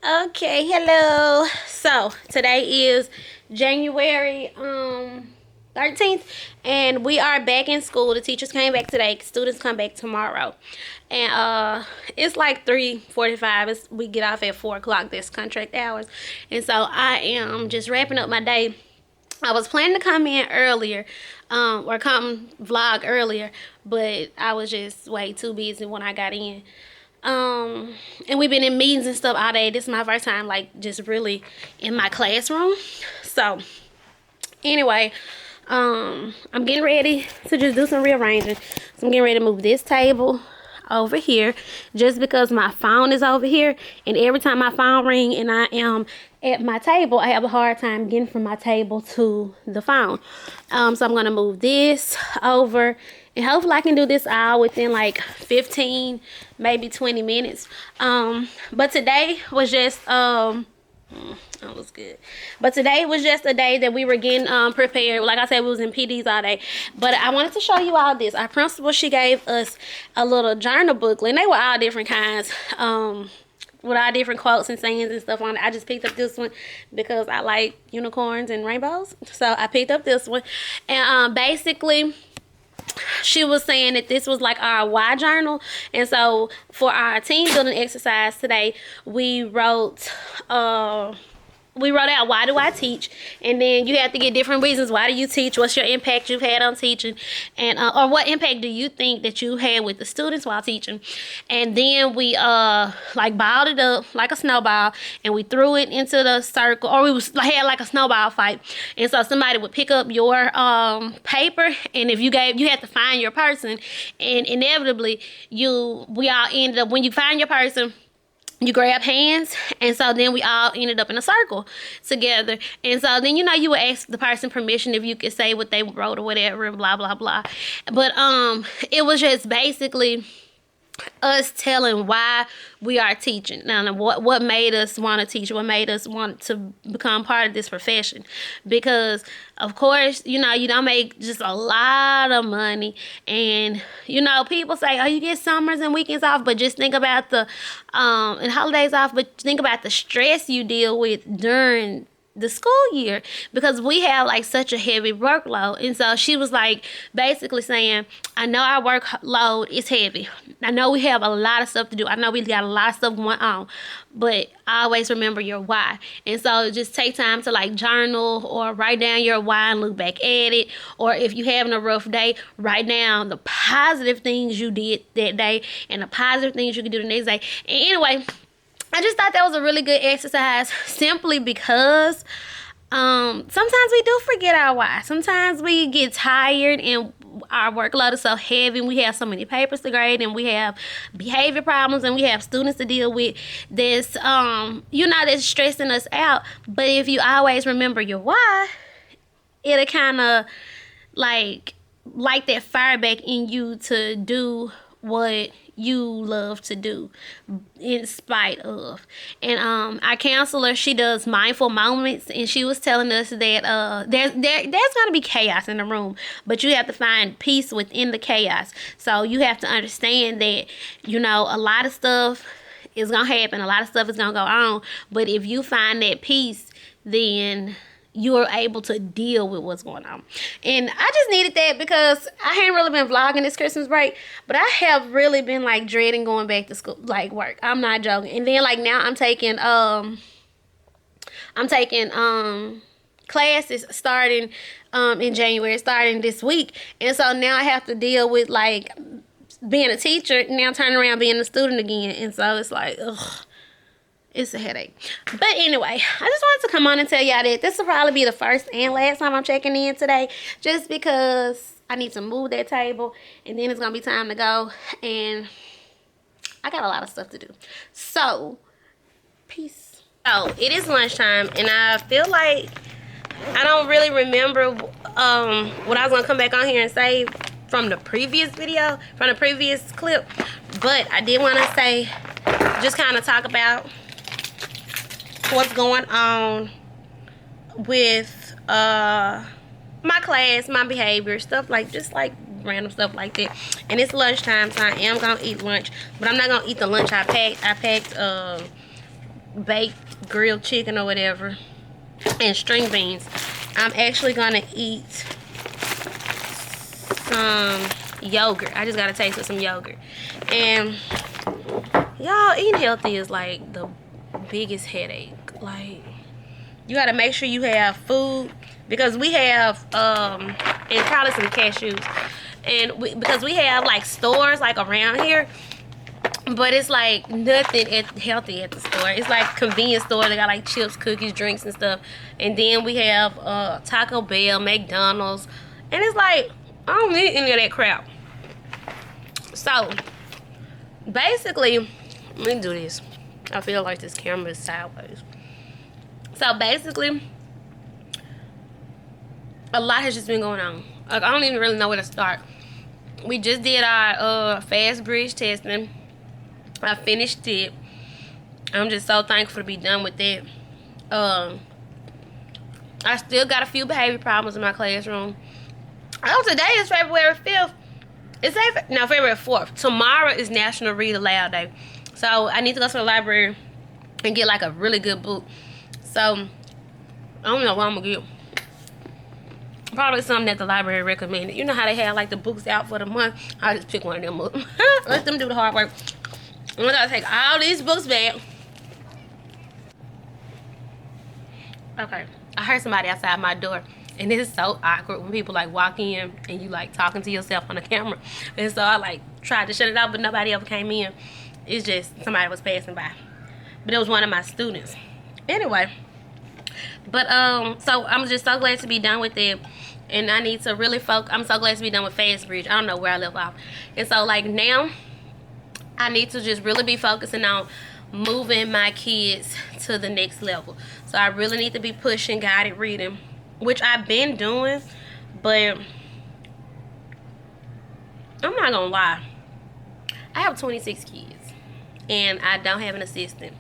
Okay, hello. So today is January 13th, and we are back in school. The teachers came back today. Students come back tomorrow. And it's like 3:45. We get off at 4 o'clock. That's contract hours. And so I am just wrapping up my day. I was planning to come in earlier, or come vlog earlier, but I was just way too busy when I got in. And we've been in meetings and stuff all day. This is my first time, like, just really in my classroom. So, anyway, I'm getting ready to just do some rearranging. So, I'm getting ready to move this table over here just because my phone is over here, and every time my phone ring and I am at my table, I have a hard time getting from my table to the phone. So I'm gonna move this over, and hopefully I can do this all within like 15, maybe 20 minutes. But today was just that was good. But today was just a day that we were getting prepared. Like I said, we was in PDs all day. But I wanted to show you all this. Our principal, she gave us a little journal booklet, and they were all different kinds. With all different quotes and sayings and stuff on it. I just picked up this one because I like unicorns and rainbows. So I picked up this one. And basically, she was saying that this was like our why journal. And so for our team building exercise today, we wrote out why do I teach, and then you have to get different reasons. Why do you teach? What's your impact you've had on teaching, and or what impact do you think that you had with the students while teaching? And then we like balled it up like a snowball, and we threw it into the circle, or had like a snowball fight. And so somebody would pick up your paper, and if you had to find your person, and inevitably we all ended up, when you find your person, you grab hands, and so then we all ended up in a circle together. And so then, you would ask the person permission if you could say what they wrote or whatever, blah blah blah. But it was just basically us telling why we are teaching. Now, what made us want to teach, what made us want to become part of this profession. Because of course, you don't make just a lot of money, and people say, oh, you get summers and weekends off, but just think about the and holidays off, but think about the stress you deal with during the school year, because we have like such a heavy workload. And so she was like basically saying, I know our workload is heavy, I know we have a lot of stuff to do, I know we got a lot of stuff going on, but always remember your why. And so just take time to like journal or write down your why and look back at it. Or if you're having a rough day, write down the positive things you did that day and the positive things you can do the next day. And anyway, I just thought that was a really good exercise, simply because sometimes we do forget our why. Sometimes we get tired and our workload is so heavy, and we have so many papers to grade, and we have behavior problems, and we have students to deal with that's that's stressing us out. But if you always remember your why, it'll kind of like that fire back in you to do what you love to do in spite of. And our counselor, she does mindful moments, and she was telling us that there's gonna be chaos in the room, but you have to find peace within the chaos. So you have to understand that a lot of stuff is gonna happen, a lot of stuff is gonna go on, but if you find that peace, then you are able to deal with what's going on. And I just needed that because I hadn't really been vlogging this Christmas break, but I have really been like dreading going back to school, like work. I'm not joking. And then like now I'm taking classes starting in January, starting this week. And so now I have to deal with like being a teacher, now turning around being a student again. And so it's like, ugh. It's a headache. But anyway, I just wanted to come on and tell y'all that this will probably be the first and last time I'm checking in today, just because I need to move that table, and then it's going to be time to go, and I got a lot of stuff to do. So, peace. So, it is lunchtime, and I feel like I don't really remember what I was going to come back on here and say from the previous video, from the previous clip, but I did want to say, just kind of talk about what's going on with my class, my behavior, stuff like, just like random stuff like that. And it's lunchtime, so I am gonna eat lunch, but I'm not gonna eat the lunch I packed. I packed baked grilled chicken or whatever, and string beans. I'm actually gonna eat some yogurt. I just gotta taste with some yogurt. And y'all, eating healthy is like the biggest headache. Like, you gotta make sure you have food, because we have and probably some cashews, and because we have like stores like around here, but it's like nothing healthy at the store. It's like convenience store. They got like chips, cookies, drinks, and stuff. And then we have Taco Bell, McDonald's, and it's like I don't need any of that crap. So basically, let me do this. I feel like this camera is sideways. So basically, a lot has just been going on. Like, I don't even really know where to start. We just did our fast bridge testing. I finished it. I'm just so thankful to be done with that. I still got a few behavior problems in my classroom. Oh, today is February 5th. No, February 4th. Tomorrow is National Read Aloud Day. So I need to go to the library and get like a really good book. So I don't know what I'm gonna get. Probably something that the library recommended. You know how they have like the books out for the month? I'll just pick one of them up. Let them do the hard work. I'm gonna take all these books back. Okay, I heard somebody outside my door, and it is so awkward when people like walk in and you like talking to yourself on the camera. And so I like tried to shut it off, but nobody ever came in. It's just somebody was passing by, but it was one of my students. Anyway, but so I'm just so glad to be done with it, and I need to really focus. I'm so glad to be done with Fast Bridge. I don't know where I left off, and so like now I need to just really be focusing on moving my kids to the next level. So I really need to be pushing guided reading, which I've been doing, but I'm not gonna lie, I have 26 kids and I don't have an assistant,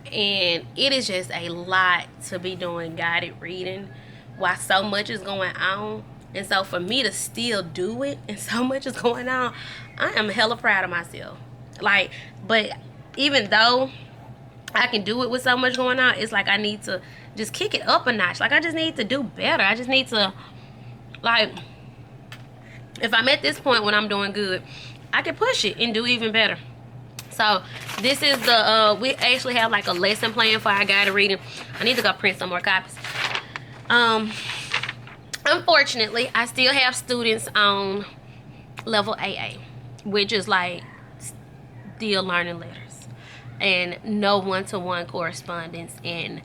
and it is just a lot to be doing guided reading while so much is going on. And so for me to still do it and so much is going on, I am hella proud of myself. Like, but even though I can do it with so much going on, it's like I need to just kick it up a notch. Like, I just need to do better. I just need to, like, if I'm at this point when I'm doing good, I can push it and do even better. So this is the we actually have like a lesson plan for our guided reading. I need to go print some more copies. Unfortunately, I still have students on level AA, which is like still learning letters, and no one-to-one correspondence, and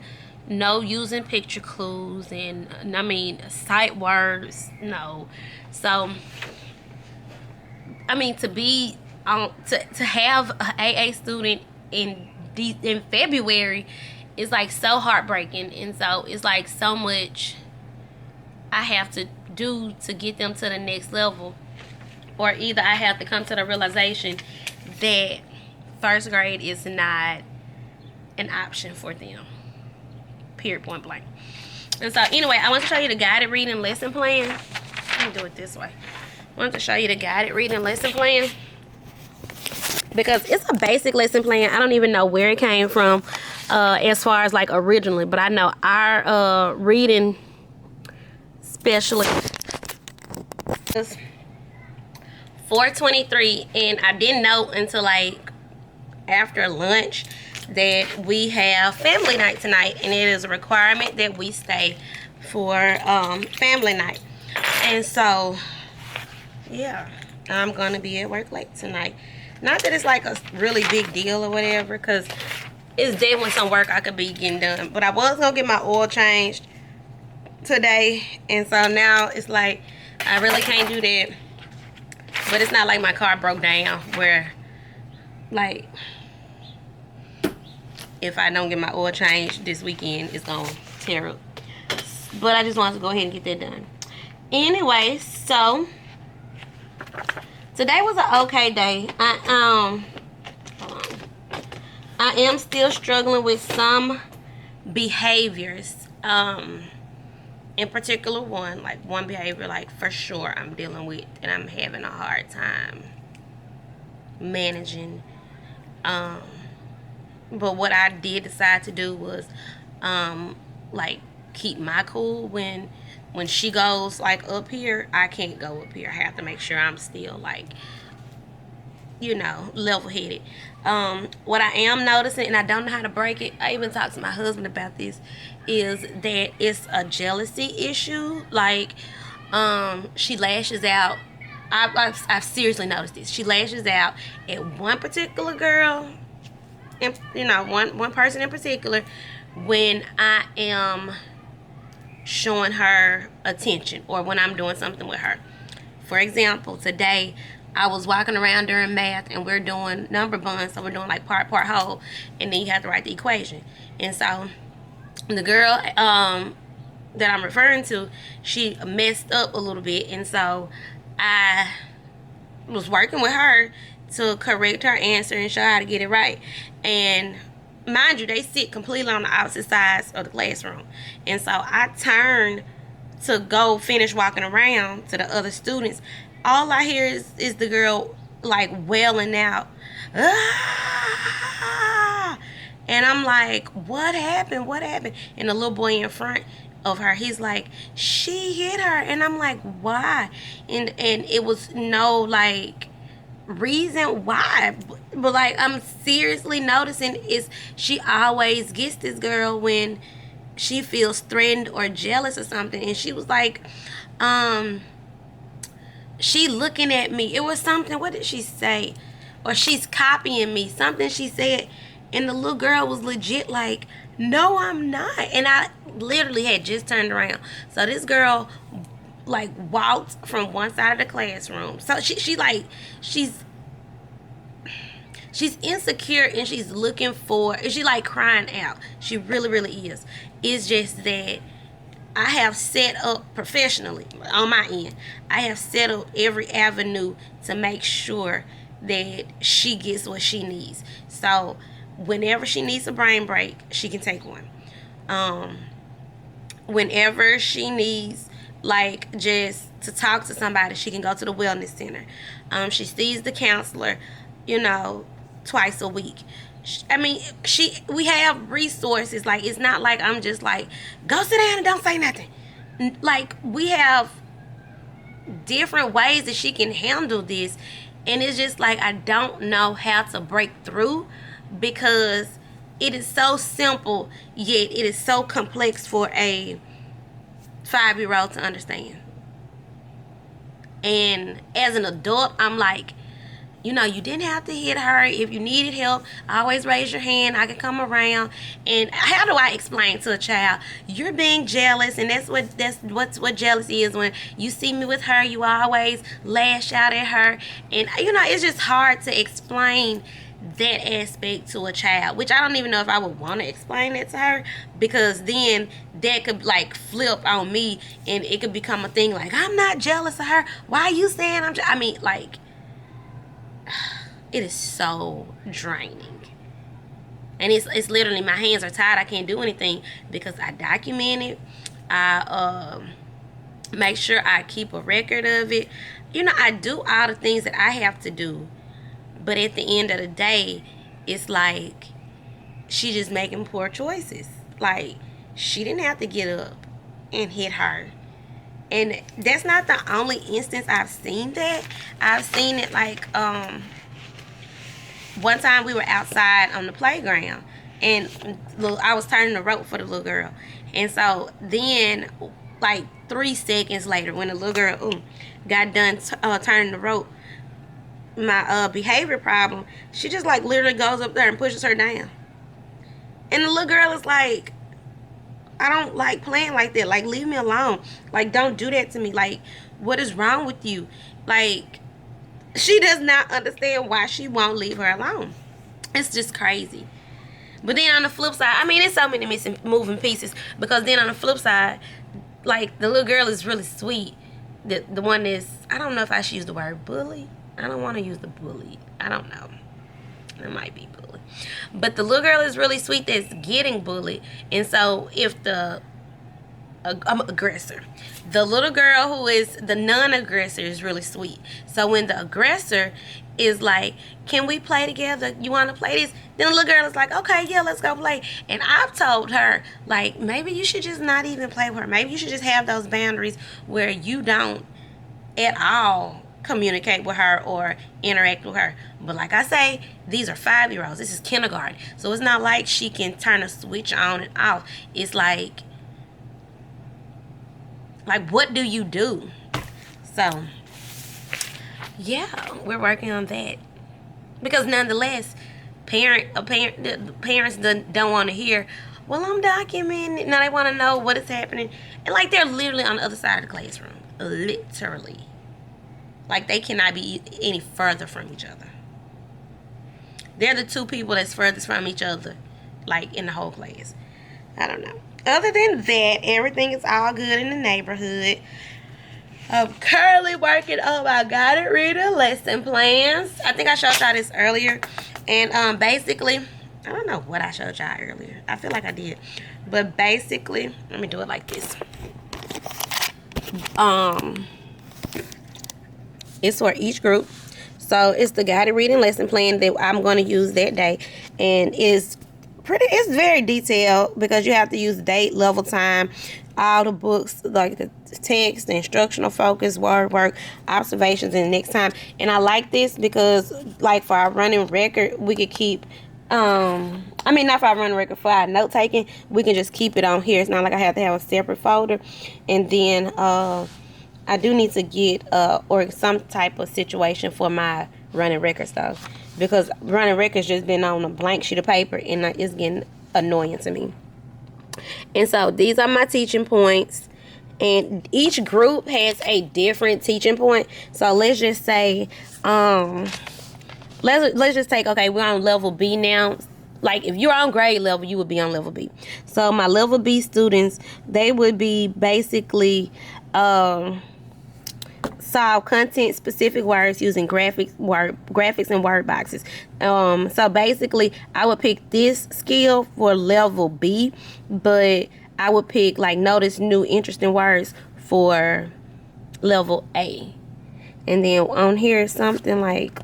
no using picture clues, and I mean sight words, no. So I mean, to be to have an AA student in February is like so heartbreaking, and so it's like so much I have to do to get them to the next level, or either I have to come to the realization that first grade is not an option for them, period, point blank. And so anyway, I want to show you the guided reading lesson plan. Let me do it this way. I want to show you the guided reading lesson plan because it's a basic lesson plan. I don't even know where it came from as far as like originally, but I know our reading specialist is 423, and I didn't know until like after lunch that we have family night tonight, and it is a requirement that we stay for family night. And so yeah, I'm gonna be at work late tonight. Not that it's like a really big deal or whatever, because it's definitely some work I could be getting done, but I was gonna get my oil changed today, and so now it's like I really can't do that. But it's not like my car broke down where like if I don't get my oil changed this weekend, it's gonna tear up. But I just wanted to go ahead and get that done. Anyway, so today was an okay day. I am still struggling with some behaviors. In particular, one behavior, like for sure I'm dealing with, and I'm having a hard time managing. But what I did decide to do was, like, keep my cool when she goes like up here. I can't go up here. I have to make sure I'm still like, level headed. What I am noticing, and I don't know how to break it, I even talked to my husband about this, is that it's a jealousy issue. Like, she lashes out. I've seriously noticed this. She lashes out at one particular girl, and one person in particular, when I am showing her attention or when I'm doing something with her. For example, today I was walking around during math and we're doing number bunds, so we're doing like part whole, and then you have to write the equation. And so the girl that I'm referring to, she messed up a little bit, and so I was working with her to correct her answer and show her how to get it right. And mind you, they sit completely on the opposite sides of the classroom. And so I turned to go finish walking around to the other students. All I hear is the girl like wailing out, ah! And I'm like, what happened? What happened? And the little boy in front of her, he's like, she hit her. And I'm like, why? And it was no like reason why, but like I'm seriously noticing is she always gets this girl when she feels threatened or jealous or something. And she was like, she looking at me, it was something, what did she say, or she's copying me, something she said, and the little girl was legit like, no, I'm not. And I literally had just turned around, so this girl like walked from one side of the classroom. So she's insecure, and she's looking for, she like crying out. She really, really is. It's just that I have set up professionally on my end. I have set up every avenue to make sure that she gets what she needs. So whenever she needs a brain break, she can take one. Whenever she needs like just to talk to somebody, she can go to the wellness center. She sees the counselor, twice a week. I mean, we have resources. Like, it's not like I'm just like, go sit down and don't say nothing. Like, we have different ways that she can handle this, and it's just like I don't know how to break through, because it is so simple, yet it is so complex for a 5-year-old to understand. And as an adult, I'm like, you didn't have to hit her. If you needed help, always raise your hand. I can come around. And how do I explain to a child, you're being jealous, and that's what jealousy is. When you see me with her, you always lash out at her. And it's just hard to explain that aspect to a child, which I don't even know if I would want to explain that to her, because then that could like flip on me, and it could become a thing like, I'm not jealous of her. Why are you saying it is so draining. And it's literally, my hands are tied. I can't do anything, because I document it. I make sure I keep a record of it. I do all the things that I have to do. But at the end of the day, it's like she just making poor choices. Like, she didn't have to get up and hit her. And that's not the only instance I've seen that. I've seen it like one time we were outside on the playground, and I was turning the rope for the little girl. And so then, like 3 seconds later, when the little girl got done turning the rope, my behavior problem, she just like literally goes up there and pushes her down. And the little girl is like, I don't like playing like that. Like, leave me alone. Like, don't do that to me. Like, what is wrong with you? Like, she does not understand why she won't leave her alone. It's just crazy. But then on the flip side, I mean, there's so many moving pieces, because then on the flip side, like, the little girl is really sweet. The one is, I don't know if I should use the word bully. I don't want to use the bully. I don't know. It might be bully. But the little girl is really sweet that's getting bullied. And so if I'm aggressor, the little girl who is the non-aggressor is really sweet. So when the aggressor is like, can we play together? You want to play this? Then the little girl is like, okay, yeah, let's go play. And I've told her, like, maybe you should just not even play with her. Maybe you should just have those boundaries where you don't at all communicate with her or interact with her. But like I say, these are 5-year-olds. This is kindergarten. So it's not like she can turn a switch on and off. It's like what do you do? So yeah, we're working on that. Because nonetheless, parents don't want to hear, well, I'm documenting. Now they want to know what is happening. And like they're literally on the other side of the classroom. Literally. Like they cannot be any further from each other. They're the two people that's furthest from each other, like in the whole class. I don't know. Other than that, everything is all good in the neighborhood. I'm currently working on my guided reader lesson plans. I think I showed y'all this earlier. And basically, I don't know what I showed y'all earlier. I feel like I did. But basically, let me do it like this. It's for each group. So it's the guided reading lesson plan that I'm going to use that day. And it's very detailed because you have to use date, level, time, all the books, like the text, the instructional focus, word work, observations, and next time. And I like this because, like, for our running record, we could keep, not for our running record, for our note taking, we can just keep it on here. It's not like I have to have a separate folder. And then, I do need to get, or some type of situation for my running record stuff. Because running record's just been on a blank sheet of paper and it's getting annoying to me. And so these are my teaching points. And each group has a different teaching point. So let's just say, let's just take, okay, we're on level B now. Like if you're on grade level, you would be on level B. So my level B students, they would be basically, solve content specific words using graphics and word boxes. So basically I would pick this skill for level B, but I would pick like notice new interesting words for level A. And then on here something like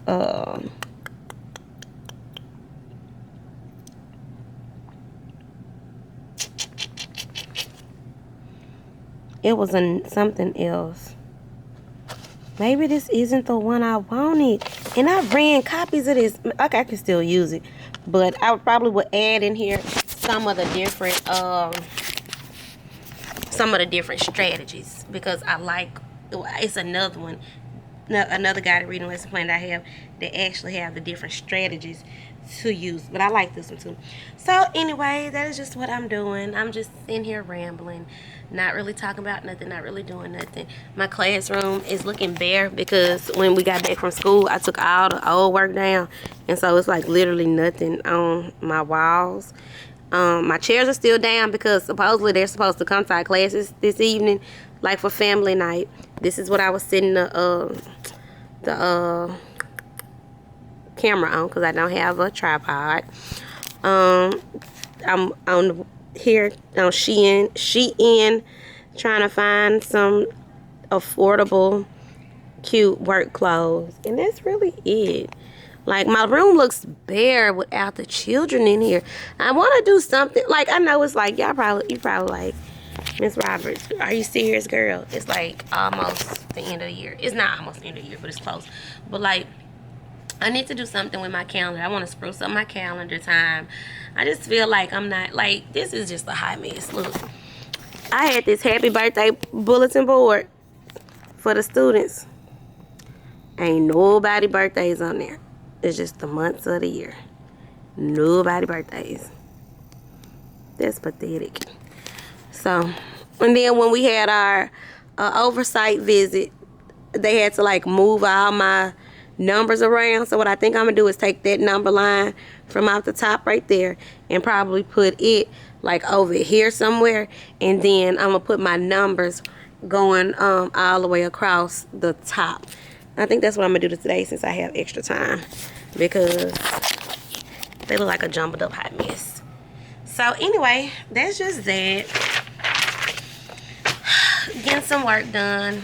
it was something else. Maybe this isn't the one I wanted. And I ran copies of this. Okay, I can still use it. But I probably would add in here some of the different strategies. Because I like, it's another one. Another guided reading lesson plan that I have that actually have the different strategies to use. But I like this one too. So anyway, that is just what I'm doing. I'm just in here rambling. Not really talking about nothing, not really doing nothing. My classroom is looking bare because when we got back from school, I took all the old work down. And so it's like literally nothing on my walls. My chairs are still down because supposedly they're supposed to come to our classes this evening, like for family night. This is what I was sitting the camera on because I don't have a tripod. I'm on here on Shein trying to find some affordable cute work clothes, and that's really it. Like my room looks bare without the children in here. I want to do something, like I know it's like you probably like, Miss Roberts, are you serious, girl? It's like almost the end of the year. It's not almost the end of the year, but it's close. But like I need to do something with my calendar. I want to spruce up my calendar time. I just feel like I'm not, like, this is just a hot mess. Look, I had this happy birthday bulletin board for the students. Ain't nobody birthdays on there. It's just the months of the year. Nobody birthdays. That's pathetic. So, and then when we had our oversight visit, they had to like move all my numbers around. So what I think I'm gonna do is take that number line from off the top right there and probably put it like over here somewhere, and then I'm gonna put my numbers going all the way across the top. I think that's what I'm gonna do today since I have extra time, because they look like a jumbled up hot mess. So anyway, that's just that. Getting some work done.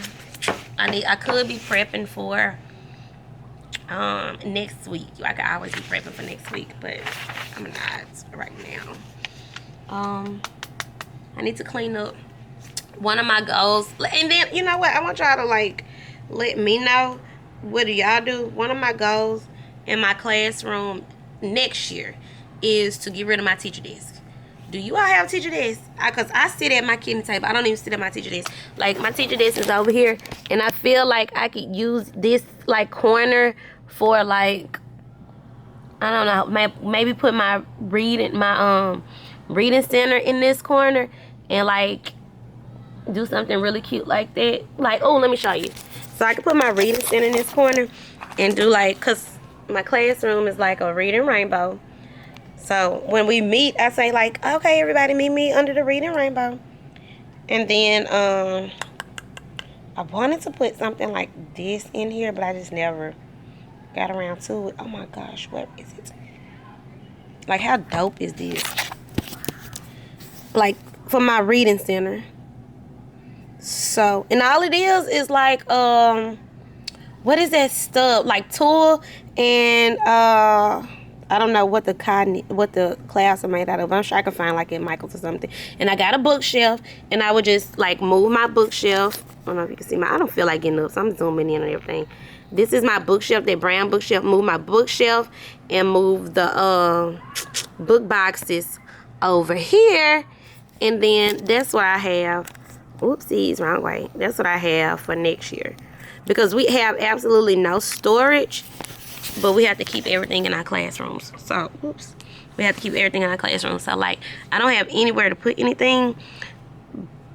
I could be prepping for next week. I could always be prepping for next week, but I'm not right now. I need to clean up one of my goals. And then, you know what? I want y'all to, like, let me know, what do y'all do? One of my goals in my classroom next year is to get rid of my teacher desk. Do you all have teacher desks? Because I sit at my kitchen table. I don't even sit at my teacher desk. Like, my teacher desk is over here, and I feel like I could use this, like, corner for, like, I don't know, maybe put my reading center in this corner and, like, do something really cute like that. Like, oh, let me show you. So I can put my reading center in this corner and do, like, because my classroom is like a reading rainbow. So when we meet, I say, like, okay, everybody meet me under the reading rainbow. And then I wanted to put something like this in here, but I just never got around to it. Oh my gosh, what is it? Like, how dope is this? Like, for my reading center. So, and all it is like, what is that stuff? Like tulle and I don't know what the clouds are made out of. I'm sure I can find like at Michael's or something. And I got a bookshelf, and I would just like move my bookshelf. I don't know if you can see I don't feel like getting up, so I'm zooming in and everything. This is my bookshelf, that brown bookshelf. Move my bookshelf and move the book boxes over here. And then that's what I have. Oopsies, wrong way. That's what I have for next year. Because we have absolutely no storage, but we have to keep everything in our classrooms. So, oops. We have to keep everything in our classrooms. So, like, I don't have anywhere to put anything,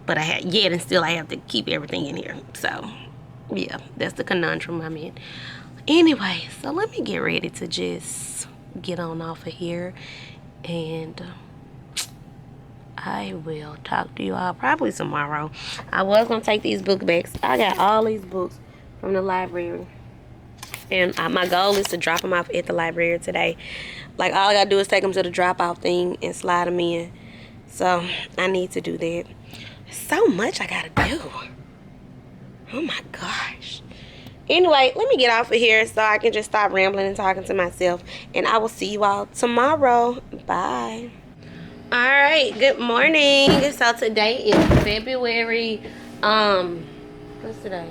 but I have to keep everything in here. So, yeah, that's the conundrum I'm in. Anyway, so let me get ready to just get on off of here. And I will talk to you all probably tomorrow. I was going to take these book bags. I got all these books from the library. And my goal is to drop them off at the library today. Like, all I got to do is take them to the drop-off thing and slide them in. So, I need to do that. So much I got to do. Oh, my gosh. Anyway, let me get off of here so I can just stop rambling and talking to myself. And I will see you all tomorrow. Bye. Alright, good morning. So today is February, what's today?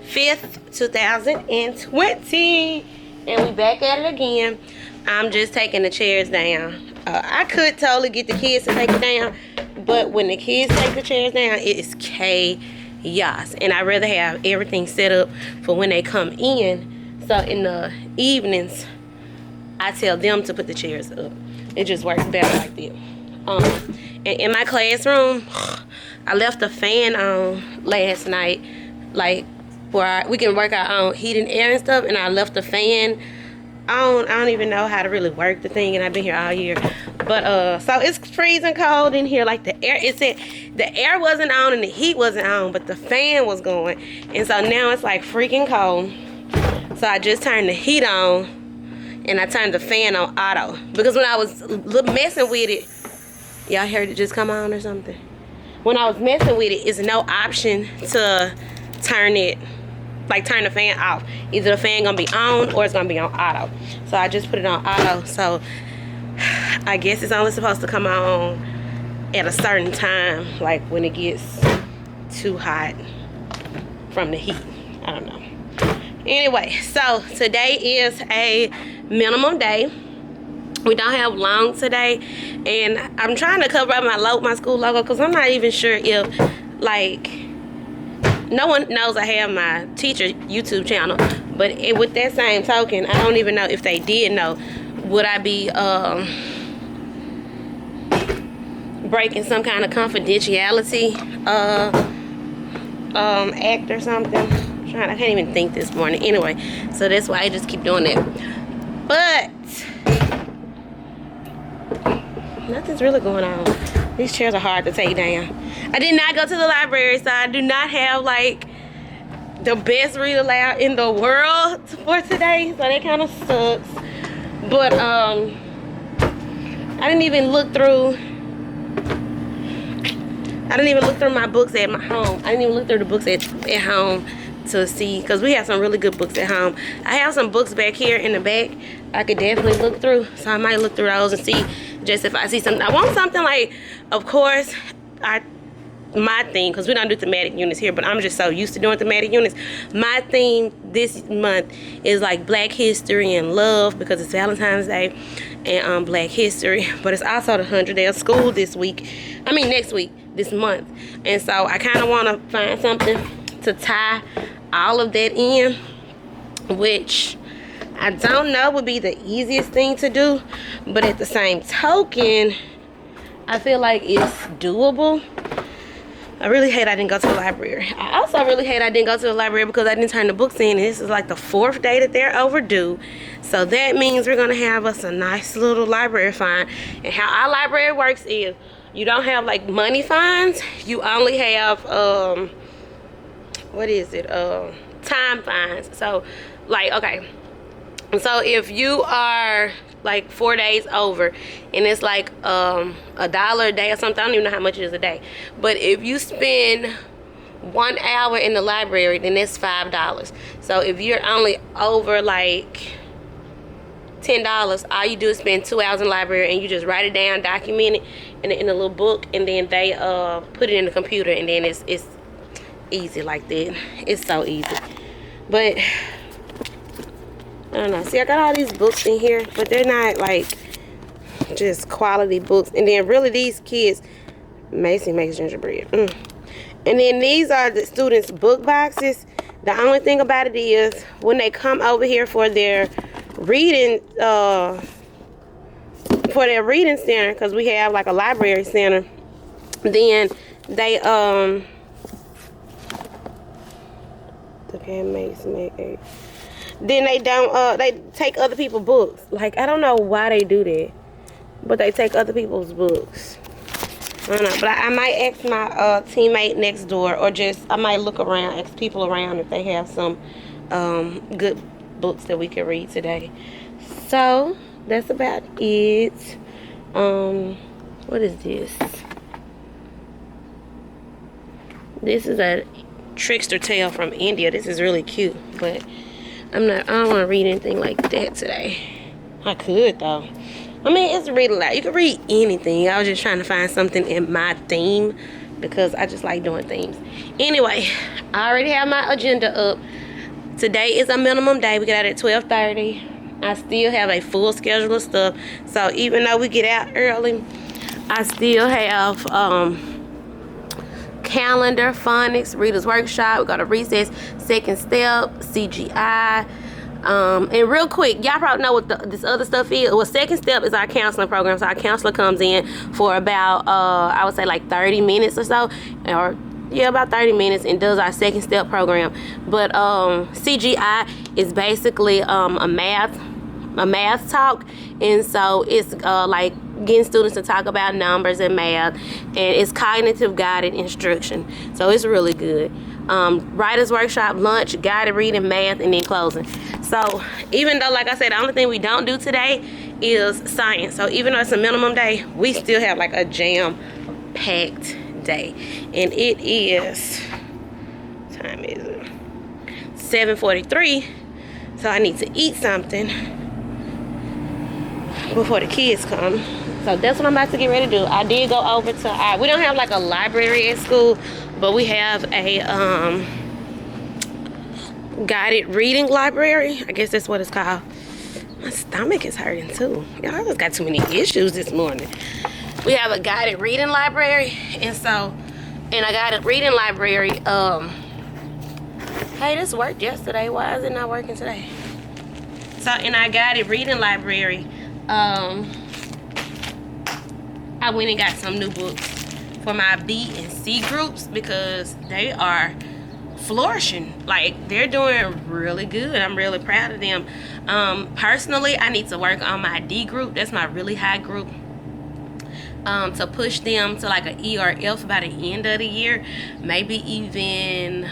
5th, 2020. And we back at it again. I'm just taking the chairs down. I could totally get the kids to take it down, but when the kids take the chairs down, it is chaos. And I'd rather have everything set up for when they come in. So in the evenings, I tell them to put the chairs up. It just works better like that. And in my classroom, I left the fan on last night, like where we can work our own heating, air and stuff, and I left the fan on. I don't even know how to really work the thing, and I've been here all year. But so it's freezing cold in here. Like the air wasn't on and the heat wasn't on, but the fan was going, and so now it's like freaking cold. So I just turned the heat on, and I turned the fan on auto, because when I was messing with it, y'all heard it just come on or something? When I was messing with it, it's no option to turn it, like turn the fan off. Either the fan gonna be on or it's gonna be on auto. So I just put it on auto. So I guess it's only supposed to come on at a certain time, like when it gets too hot from the heat. I don't know. Anyway, so today is a minimum day. We don't have long today, and I'm trying to cover up my school logo, because I'm not even sure if, like, no one knows I have my teacher YouTube channel, but with that same token, I don't even know if they did know. Would I be breaking some kind of confidentiality act or something? I can't even think this morning. Anyway, so that's why I just keep doing that. But nothing's really going on. These chairs are hard to take down. I did not go to the library, so I do not have like the best read aloud in the world for today, so that kind of sucks. But I didn't even look through my books at my home. I didn't even look through the books at home to see, because we have some really good books at home. I have some books back here in the back I could definitely look through, so I might look through those and see just if I see something. I want something like, of course, my theme, because we don't do thematic units here, but I'm just so used to doing thematic units. My theme this month is like Black history and love, because it's Valentine's Day and Black history, but it's also the 100th day of school this month, and so I kind of want to find something to tie all of that in, which I don't know would be the easiest thing to do, but at the same token, I feel like it's doable. I really hate I didn't go to the library. I also really hate I didn't go to the library because I didn't turn the books in, and this is like the 4th day that they're overdue. So that means we're gonna have us a nice little library fine. And how our library works is you don't have like money fines, you only have time fines. So like, okay, so if you are like 4 days over and it's like $1 a day or something, I don't even know how much it is a day, but if you spend 1 hour in the library, then it's $5. So if you're only over like $10, all you do is spend 2 hours in the library, and you just write it down, document it in a little book, and then they put it in the computer, and then it's easy like that. It's so easy. But I don't know. See, I got all these books in here, but they're not like just quality books. And then really these kids, Macy makes gingerbread. And then these are the students' book boxes. The only thing about it is when they come over here for their reading center, because we have like a library center, then they then they don't they take other people's books. Like, I don't know why they do that, but they take other people's books. I don't know, but I might ask my teammate next door, or just I might look around, ask people around if they have some good books that we can read today. So that's about it. What is this? This is a trickster tale from India. This is really cute, but I don't want to read anything like that today. I could though. I mean, it's read a lot. You can read anything. I was just trying to find something in my theme, because I just like doing themes. Anyway, I already have my agenda up. Today is a minimum day. We get out at 12:30. I still have a full schedule of stuff. So even though we get out early, I still have calendar, phonics, readers workshop. We got a recess, second step, CGI. And real quick, y'all probably know what this other stuff is. Well, second step is our counseling program. So our counselor comes in for about I would say like 30 minutes or so, or yeah, about 30 minutes, and does our second step program. But CGI is basically a math talk, and so it's like getting students to talk about numbers and math, and it's cognitive guided instruction. So it's really good. Writers workshop, lunch, guided reading, math, and then closing. So even though, like I said, the only thing we don't do today is science. So even though it's a minimum day, we still have like a jam-packed day. And it is, what time is it? 7:43. So I need to eat something before the kids come. So that's what I'm about to get ready to do. I did go over to we don't have like a library at school, but we have a guided reading library. I guess that's what it's called. My stomach is hurting too. Y'all just got too many issues this morning. We have a guided reading library, and so in a guided reading library, hey, this worked yesterday. Why is it not working today? So in our guided reading library, I went and got some new books for my B and C groups, because they are flourishing. Like, they're doing really good. I'm really proud of them. Personally, I need to work on my D group. That's my really high group. To push them to like an E or F by the end of the year, maybe even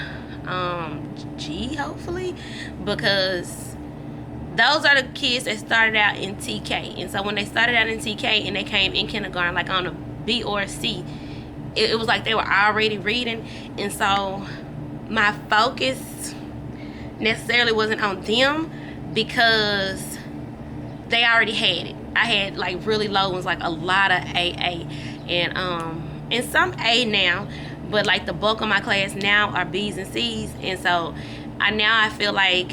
G, hopefully, because those are the kids that started out in TK. And so when they started out in TK and they came in kindergarten like on a B or a C, it was like they were already reading. And so my focus necessarily wasn't on them because they already had it. I had like really low ones, like a lot of AA and some A now, but like the bulk of my class now are B's and C's, and so I feel like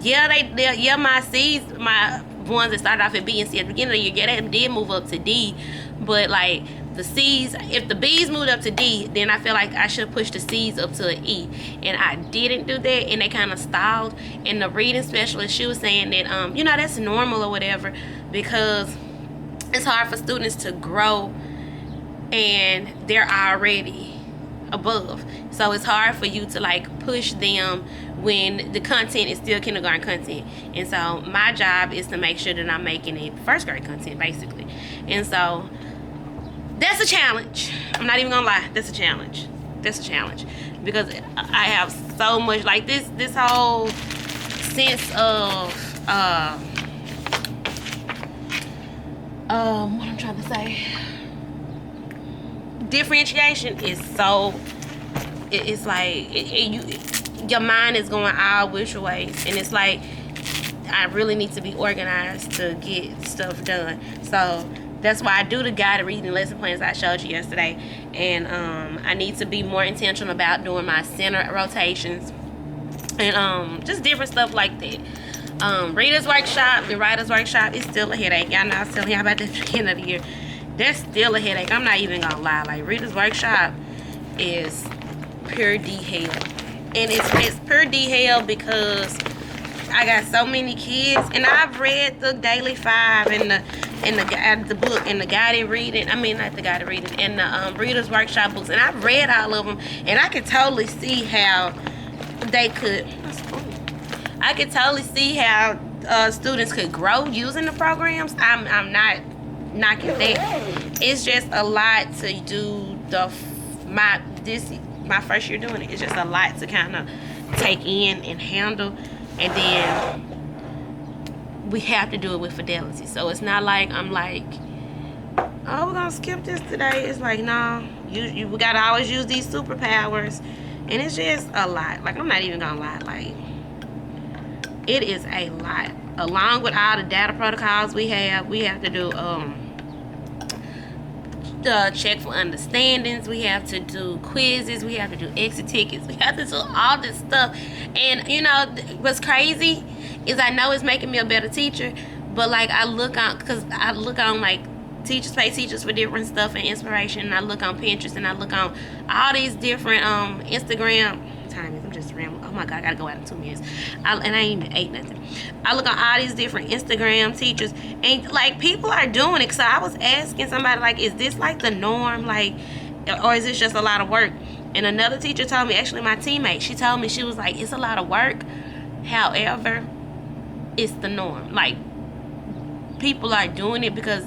my C's, my ones that started off at B and C at the beginning of the year, they did move up to D, but like the C's, if the B's moved up to D, then I feel like I should push the C's up to an E, and I didn't do that, and they kind of stalled. And the reading specialist, she was saying that that's normal or whatever, because it's hard for students to grow and they're already above, so it's hard for you to like push them when the content is still kindergarten content. And so my job is to make sure that I'm making it first grade content basically. And so that's a challenge. I'm not even gonna lie, that's a challenge because I have so much like this whole sense of what I'm trying to say, differentiation is so, it's like your mind is going all which ways, and it's like I really need to be organized to get stuff done. So that's why I do the guided reading lesson plans I showed you yesterday, and I need to be more intentional about doing my center rotations and just different stuff like that. Reader's workshop and writer's workshop is still a headache. Y'all know I was telling y'all about this at the beginning of the year. That's still a headache. I'm not even gonna lie. Like, reader's workshop is pure D hell, and it's pure D hell because I got so many kids, and I've read the Daily 5 and the book and the guided reading. I mean, not the guided reading, and the reader's workshop books, and I've read all of them, and I could totally see how they could. I could totally see how students could grow using the programs. I'm not knocking that. It's just a lot to do. My first year doing it. It's just a lot to kind of take in and handle, and then we have to do it with fidelity. So it's not like I'm like, oh, we're gonna skip this today. It's like, no, we gotta always use these superpowers, and it's just a lot. Like, I'm not even gonna lie, like, it is a lot. Along with all the data protocols we have to do the check for understandings, we have to do quizzes, we have to do exit tickets, we have to do all this stuff. And what's crazy is I know it's making me a better teacher, but like I look on like Teachers Pay Teachers for different stuff and inspiration, and I look on Pinterest, and I look on all these different Instagram. I'm just rambling. Oh my God, I gotta go out in 2 minutes. And I ain't even ate nothing. I look on all these different Instagram teachers, and like people are doing it. So I was asking somebody, like, is this like the norm, like, or is this just a lot of work? And another teacher told me, actually my teammate, she told me, she was like, it's a lot of work, however, it's the norm. Like, people are doing it because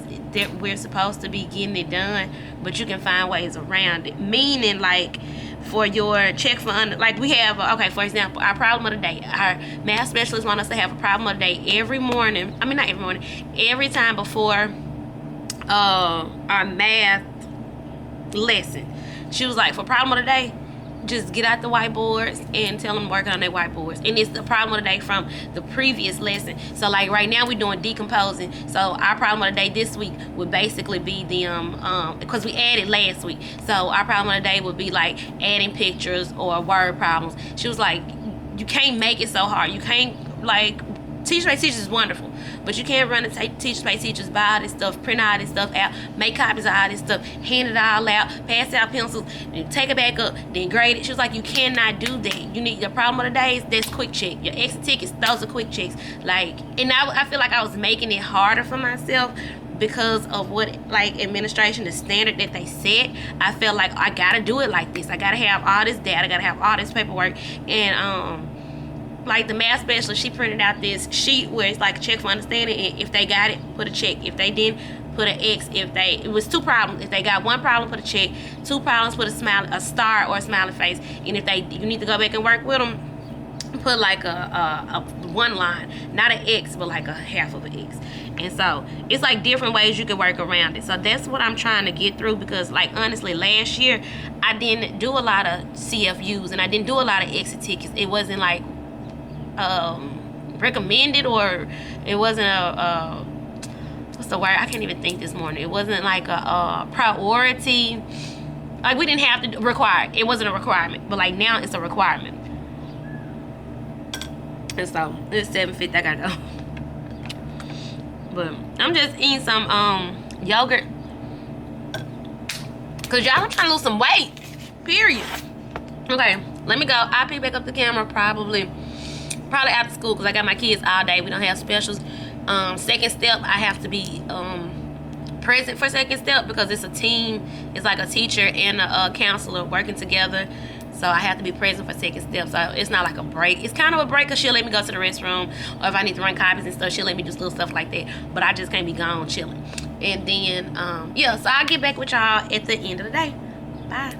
we're supposed to be getting it done, but you can find ways around it. Meaning, like, for your check for like we have, okay, for example, our problem of the day. Our math specialists want us to have a problem of the day every morning. I mean, not every morning, every time before our math lesson. She was like, for problem of the day, just get out the whiteboards and tell them to work on their whiteboards. And it's the problem of the day from the previous lesson. So like right now we're doing decomposing. So our problem of the day this week would basically be the because we added last week. So our problem of the day would be like adding pictures or word problems. She was like, you can't make it so hard. You can't, like, Teachers Pay Teachers is wonderful, but you can't run the Teachers Pay Teachers, buy all this stuff, print all this stuff out, make copies of all this stuff, hand it all out, pass out pencils, and take it back up, then grade it. She was like, you cannot do that. You need, the problem of the day is that's quick check. Your exit tickets, those are quick checks. Like, and I feel like I was making it harder for myself because of what, like, administration, the standard that they set. I felt like I gotta do it like this. I gotta have all this data, I gotta have all this paperwork, and like the math specialist, she printed out this sheet where it's like a check for understanding, and if they got it, put a check. If they didn't, put an X. It was 2 problems. If they got 1 problem, put a check. 2 problems, put a star or a smiley face. And if you need to go back and work with them, put like a 1 line, not an X, but like a half of an X. And so it's like different ways you can work around it. So that's what I'm trying to get through, because like honestly, last year I didn't do a lot of CFUs and I didn't do a lot of exit tickets. It wasn't like recommended, or it wasn't a what's the word? I can't even think this morning. It wasn't like a priority. Like, we didn't have to require it. It wasn't a requirement, but like now it's a requirement. And so it's 7:50. I gotta go. But I'm just eating some yogurt, cause y'all, I'm trying to lose some weight. Period. Okay, let me go. I'll pick back up the camera probably after school, because I got my kids all day. We don't have specials. Second step, I have to be present for second step, because it's a team. It's like a teacher and a counselor working together. So I have to be present for second step. So it's not like a break. It's kind of a break, because she'll let me go to the restroom, or if I need to run copies and stuff, she'll let me do little stuff like that. But I just can't be gone chilling. And then, yeah, so I'll get back with y'all at the end of the day. Bye.